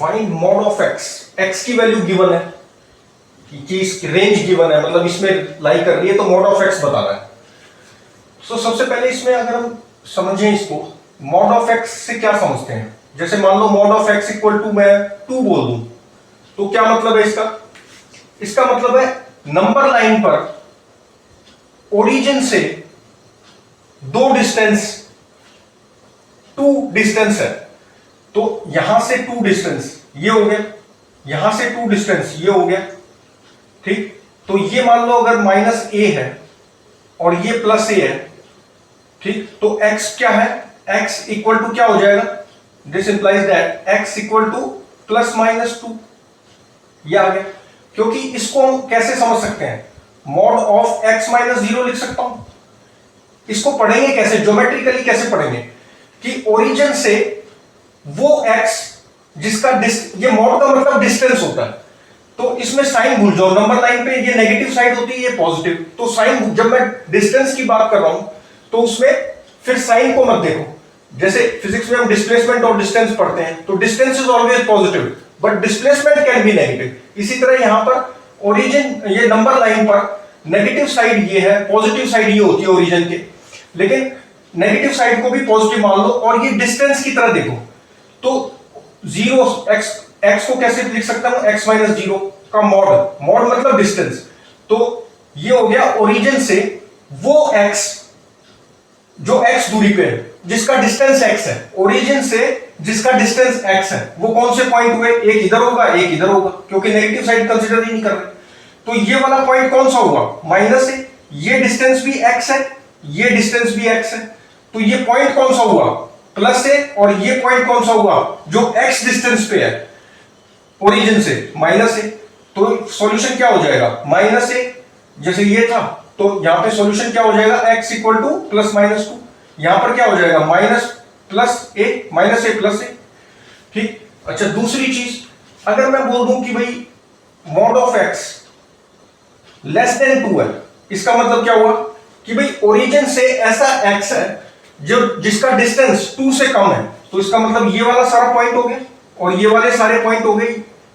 Find mod of x, x की value given है कि इसकी रेंज गिवन है, मतलब इसमें लाई कर रही है, तो मॉड ऑफ एक्स बताना है। तो सबसे पहले इसमें अगर हम समझें इसको, मॉड ऑफ एक्स से क्या समझते हैं। जैसे मान लो mod of x equal to मैं 2 बोल दूं, तो क्या मतलब है इसका? इसका मतलब है नंबर लाइन पर ओरिजिन से दो डिस्टेंस, 2 डिस्टेंस है, तो यहां से 2 डिस्टेंस ये हो गया, यहां से 2 डिस्टेंस ये हो गया, ठीक। तो ये मान लो अगर माइनस ए है और ये प्लस ए है, ठीक, तो x क्या है? x इक्वल टू क्या हो जाएगा? This implies that x equal two plus minus 2, ये आ गया। क्योंकि इसको हम कैसे समझ सकते हैं? मॉड ऑफ x माइनस 0 लिख सकता हूं। इसको पढ़ेंगे कैसे, ज्योमेट्रिकली कैसे पढ़ेंगे कि ओरिजिन से वो x जिसका ये मॉड का मतलब डिस्टेंस होता है, तो इसमें साइन भूल जाओ। नंबर लाइन पे ये नेगेटिव साइड होती है, ये पॉजिटिव, तो साइन, जब मैं डिस्टेंस की बात कर रहा हूं तो उसमें फिर साइन को मत देखो। जैसे फिजिक्स में हम डिस्प्लेसमेंट और डिस्टेंस पढ़ते हैं, तो distance is always positive but displacement can be negative. इसी तरह यहां पर ओरिजिन, ये नंबर लाइन पर नेगेटिव साइड ये है, पॉजिटिव साइड ये होती है ओरिजिन के, लेकिन नेगेटिव साइड को भी पॉजिटिव मान लो और ये डिस्टेंस की तरह देखो। तो 0 x को कैसे लिख सकता हूं? x माइनस 0 का मॉड, मॉड मतलब डिस्टेंस, तो ये हो गया ओरिजिन से वो x जो x दूरी पे है, जिसका डिस्टेंस x है, ओरिजिन से जिसका डिस्टेंस x है, वो कौन से पॉइंट हुए? एक इधर होगा, एक इधर होगा, क्योंकि नेगेटिव साइड कंसीडर ही नहीं कर रहे। तो ये वाला पॉइंट कौन सा हुआ? माइनस है। ये डिस्टेंस भी x है, ये डिस्टेंस भी x है, तो ये पॉइंट कौन सा हुआ? प्लस है। और ये पॉइंट कौन सा हुआ जो x डिस्टेंस पे है ओरिजिन से? माइनस है। तो सॉल्यूशन क्या हो जाएगा? माइनस है, जैसे ये था, तो यहां पे सॉल्यूशन क्या हो जाएगा? x equal two plus minus 2। यहां पर क्या हो जाएगा? माइनस प्लस ए, माइनस ए प्लस ए, ठीक। अच्छा, दूसरी चीज, अगर मैं बोल दूं कि भाई mod of x less then 2 है, इसका मतलब क्या हुआ कि भाई ओरिजिन से ऐसा x है जो जिसका डिस्टेंस 2 से कम है, तो इसका मतलब ये वाला सारा पॉइंट हो गया और ये वाले सारे पॉइंट हो गए,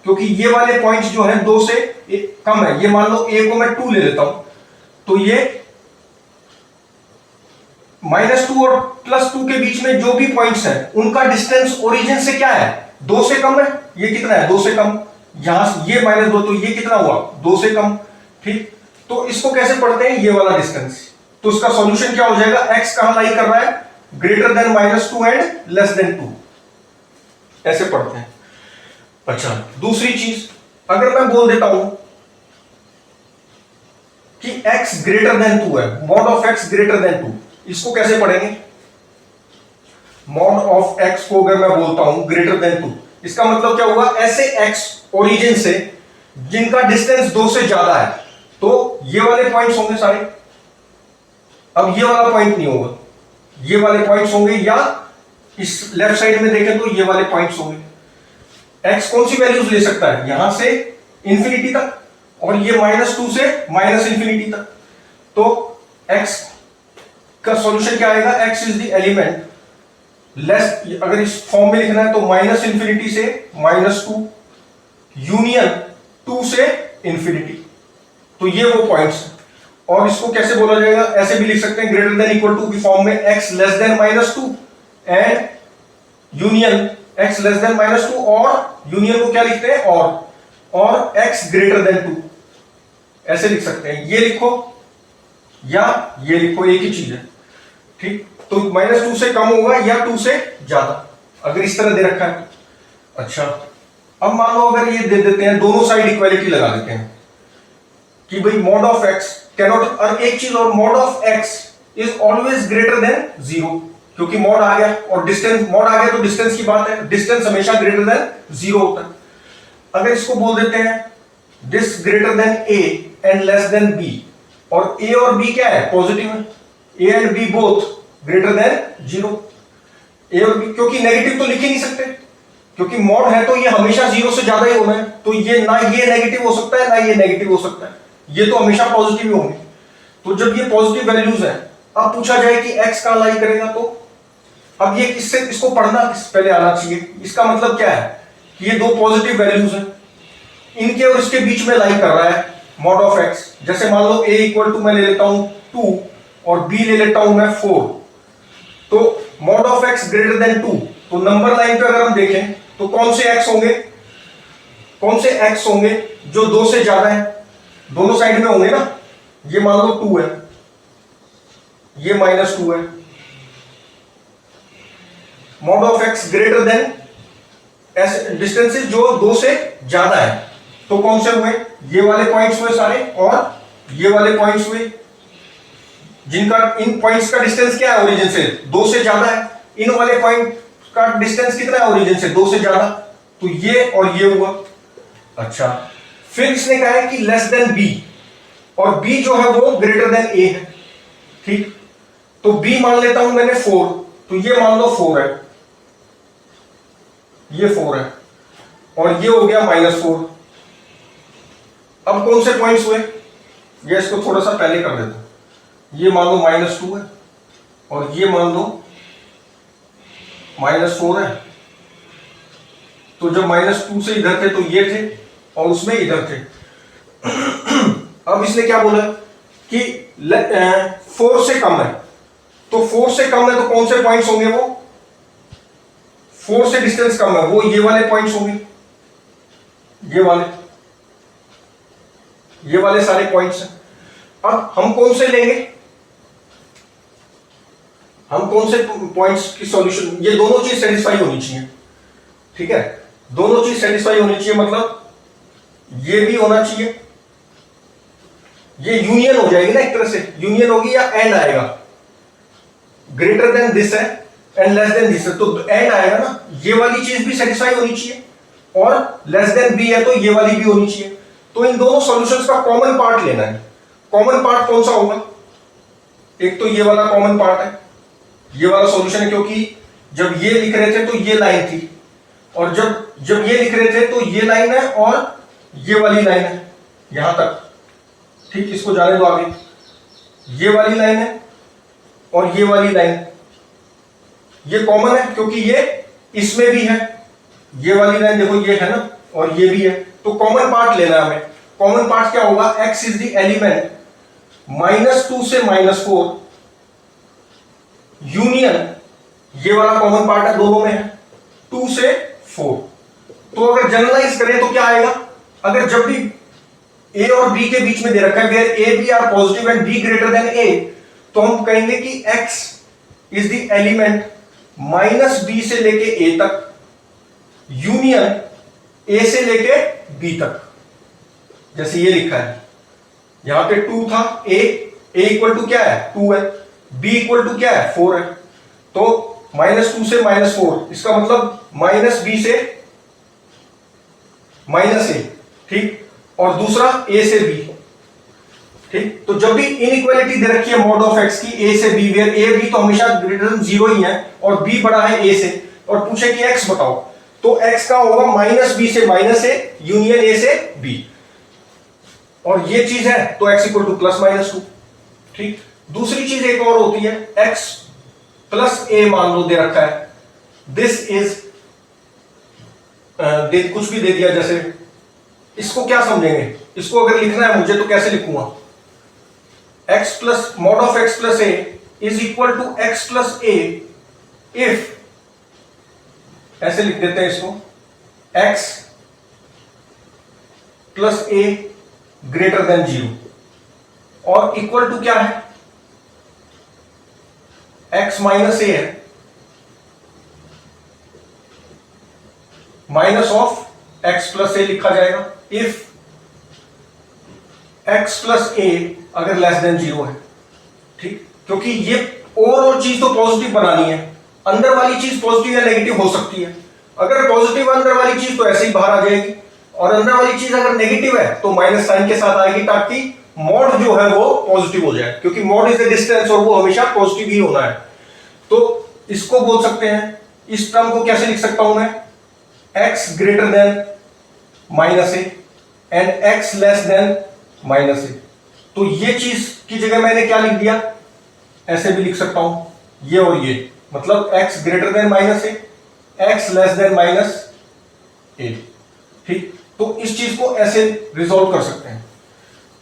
क्योंकि ये वाले पॉइंट्स जो है 2 से कम है। ये मान लो a को मैं 2 ले लेता हूं, तो ये -2 और +2 के बीच में जो भी पॉइंट्स हैं उनका डिस्टेंस ओरिजिन से क्या है? 2 से कम है। ये कितना है? 2 से कम। यहां ये -2, तो ये कितना हुआ? 2 से कम, ठीक। तो इसको कैसे पढ़ते हैं? ये वाला डिस्टेंस। तो इसका सॉल्यूशन क्या हो जाएगा? x कहां लाई कर रहा है? Greater than -2 and less than 2, ऐसे पढ़ते हैं। अच्छा, दूसरी चीज, अगर मैं बोल देता हूं कि x ग्रेटर देन 2 है, mod of x greater then 2, इसको कैसे पढ़ेंगे? मॉड ऑफ x को अगर मैं बोलता हूं ग्रेटर देन 2, इसका मतलब क्या हुआ? ऐसे x ओरिजिन से जिनका डिस्टेंस 2 से ज्यादा है, तो ये वाले पॉइंट्स होंगे सारे। अब ये वाला पॉइंट नहीं होगा, ये वाले पॉइंट्स होंगे, या इस लेफ्ट साइड में देखें तो ये वाले पॉइंट्स होंगे। x कौन सी वैल्यूज ले सकता है? यहां से इंफिनिटी तक, और ये -2 से -इंफिनिटी तक। तो x का सॉल्यूशन क्या आएगा? x is the element less, अगर इस फॉर्म में लिखना है तो -इंफिनिटी से -2 यूनियन 2 से इंफिनिटी। तो ये वो पॉइंट्स, और इसको कैसे बोला जाएगा? ऐसे भी लिख सकते हैं, ग्रेटर देन इक्वल टू की फॉर्म में x less then -2 and union x less then -2, और यूनियन को क्या लिखते हैं? और x ग्रेटर देन 2, ऐसे लिख सकते हैं। ये लिखो या ये लिखो, एक ही चीज है, ठीक। तो -2 से कम होगा या 2 से ज्यादा, अगर इस तरह दे रखा है। अच्छा, अब मान लो अगर ये दे देते हैं, दोनों साइड इक्वालिटी लगा देते हैं कि भाई मॉड ऑफ x कैनॉट, और एक चीज और, mod of x is always greater than 0, क्योंकि मॉड आ गया और डिस्टेंस, मॉड आ गया तो डिस्टेंस की बात है, डिस्टेंस हमेशा ग्रेटर देन 0 होता है। अगर इसको बोल देते हैं this greater than a and less than b, और a और b क्या है? पॉजिटिव है, a and b both greater than 0। a और b, क्योंकि नेगेटिव तो लिख ही नहीं सकते, क्योंकि मॉड है तो ये हमेशा 0 से ज्यादा ही होना है, तो ये ना ये नेगेटिव हो सकता है ना ये नेगेटिव हो सकता है, ये तो हमेशा पॉजिटिव ही होंगे। तो जब ये पॉजिटिव वैल्यूज है, अब पूछा जाए कि x कहां लाई करेगा, तो अब ये किससे, इसको पढ़ना पहले आना चाहिए। इसका मतलब क्या है कि ये दो पॉजिटिव वैल्यूज हैं, इनके और इसके बीच में लाई कर रहा है मॉड ऑफ एक्स। जैसे मान लो a इक्वल टू मैं ले लेता हूं 2 और b ले लेता हूं मैं 4, तो mod of x greater then 2, तो नंबर लाइन पे अगर हम देखें तो कौन से x होंगे, कौन से x होंगे जो 2 से ज्यादा है, दोनों साइड में होंगे ना। ये मान लो 2 है, ये -2 है। Mod of x greater then ऐसे डिस्टेंसेस जो 2 से ज्यादा है, तो कौन से हुए, ये वाले पॉइंट्स हुए सारे और ये वाले पॉइंट्स हुए, जिनका इन पॉइंट्स का डिस्टेंस क्या है ओरिजिन से, 2 से ज्यादा है। इन वाले पॉइंट का डिस्टेंस कितना है ओरिजिन से, 2 से ज्यादा, तो ये और ये हुआ। अच्छा, फिर इसने कहा है कि लेस देन b, और b जो है वो ग्रेटर देन a है। ठीक, तो b मान लेता हूं मैंने 4, तो ये मान लो 4 है, ये 4 है, और ये हो गया -4। अब कौन से पॉइंट्स हुए, ये इसको थोड़ा सा पहले कर देता हूं। ये मान लो -2 है, और ये मान लो -4 है। तो जब -2 से इधर थे तो ये थे, और उसमें इधर थे। अब इसने क्या बोला कि 4 से कम है, तो 4 से कम है तो कौन से पॉइंट्स होंगे, वो 4 से डिस्टेंस कम है, वो ये वाले पॉइंट्स होंगे, ये वाले सारे पॉइंट्स हैं। अब हम कौन से लेंगे, हम कौन से पॉइंट्स की सॉल्यूशन, ये दोनों चीज सेटिस्फाई होनी चाहिए। ठीक है, दोनों चीज सेटिस्फाई होनी चाहिए, मतलब ये भी होना चाहिए, ये यूनियन हो जाएगी ना, एक तरह से यूनियन होगी, या एंड आएगा, ग्रेटर देन दिस है एंड लेस देन दिस है, तो एंड आएगा ना। ये वाली चीज भी सेटिस्फाई होनी चाहिए, और लेस देन बी है तो ये वाली भी होनी चाहिए। तो इन दोनों सॉल्यूशंस का कॉमन पार्ट लेना है। कॉमन पार्ट कौन सा होगा, एक तो ये वाला कॉमन पार्ट है, ये वाला सॉल्यूशन है, क्योंकि जब ये लिख रहे थे तो ये लाइन थी, और जब ये लिख रहे थे तो ये लाइन है और ये वाली लाइन है यहां तक। ठीक, इसको जाने दो आगे, ये वाली लाइन है और ये वाली लाइन, ये कॉमन है क्योंकि ये इसमें भी है, ये वाली लाइन देखो ये है ना, और ये भी है, तो कॉमन पार्ट लेना है हमें। कॉमन पार्ट क्या होगा, x इज द एलिमेंट -2 से -4 यूनियन, ये वाला कॉमन पार्ट है, दोनों में है 2 से 4। तो अगर जनरलाइज करें तो क्या आएगा, अगर जब भी a और b के बीच में दे रखा है where a b are positive and b greater than a, तो हम कहेंगे कि x is the element -b से लेके a तक यूनियन a से लेके b तक। जैसे ये लिखा है, यहां पे 2 था, a इक्वल टू क्या है 2 है, b इक्वल टू क्या है 4 है, तो -2 से -4, इसका मतलब -b से -a। ठीक, और दूसरा a से b। ठीक, तो जब भी इनइक्वालिटी दे रखी है मॉड ऑफ x की a से b, वेयर a b तो हमेशा ग्रेटर देन 0 ही है और b बड़ा है a से, और पूछे कि x बताओ, तो x का होगा -b से -a यूनियन a से b, और ये चीज है तो x इक्वल टू +-2। ठीक, दूसरी चीज एक और होती है, x प्लस a मान लो दे रखा है, दिस इज कुछ भी दे दिया, जैसे इसको क्या समझेंगे, इसको अगर लिखना है मुझे तो कैसे लिखूंगा, x plus mod of x plus a is equal to x plus a if, ऐसे लिख देते हैं इसको, x plus a greater than 0, और इक्वल टू क्या है, x माइनस a है, minus of x plus a लिखा जाएगा इफ x प्लस a अगर लेस देन 0 है। ठीक, क्योंकि ये और चीज तो पॉजिटिव बनानी है, अंदर वाली चीज पॉजिटिव या नेगेटिव हो सकती है, अगर पॉजिटिव अंदर वाली चीज तो ऐसे ही बाहर आ जाएगी, और अंदर वाली चीज अगर नेगेटिव है तो माइनस साइन के साथ आएगी, ताकि मॉड जो है वो पॉजिटिव हो जाए, क्योंकि मॉड इज द डिस्टेंस और वो हमेशा पॉजिटिव ही होना है। तो इसको बोल सकते हैं, इस टर्म को कैसे लिख सकता हूं मैं, x greater than -a and x less then -a। तो ये चीज की जगह मैंने क्या लिख दिया, ऐसे भी लिख सकता हूं, ये और ये, मतलब x greater than -a, x less than a. ठीक, तो इस चीज को ऐसे रिजॉल्व कर सकते हैं।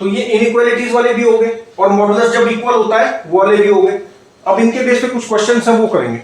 तो ये इनइक्वालिटीज वाले भी हो गए और मॉडुलस जब इक्वल होता है वो वाले भी हो गए। अब इनके बेस पे कुछ क्वेश्चन है वो करेंगे।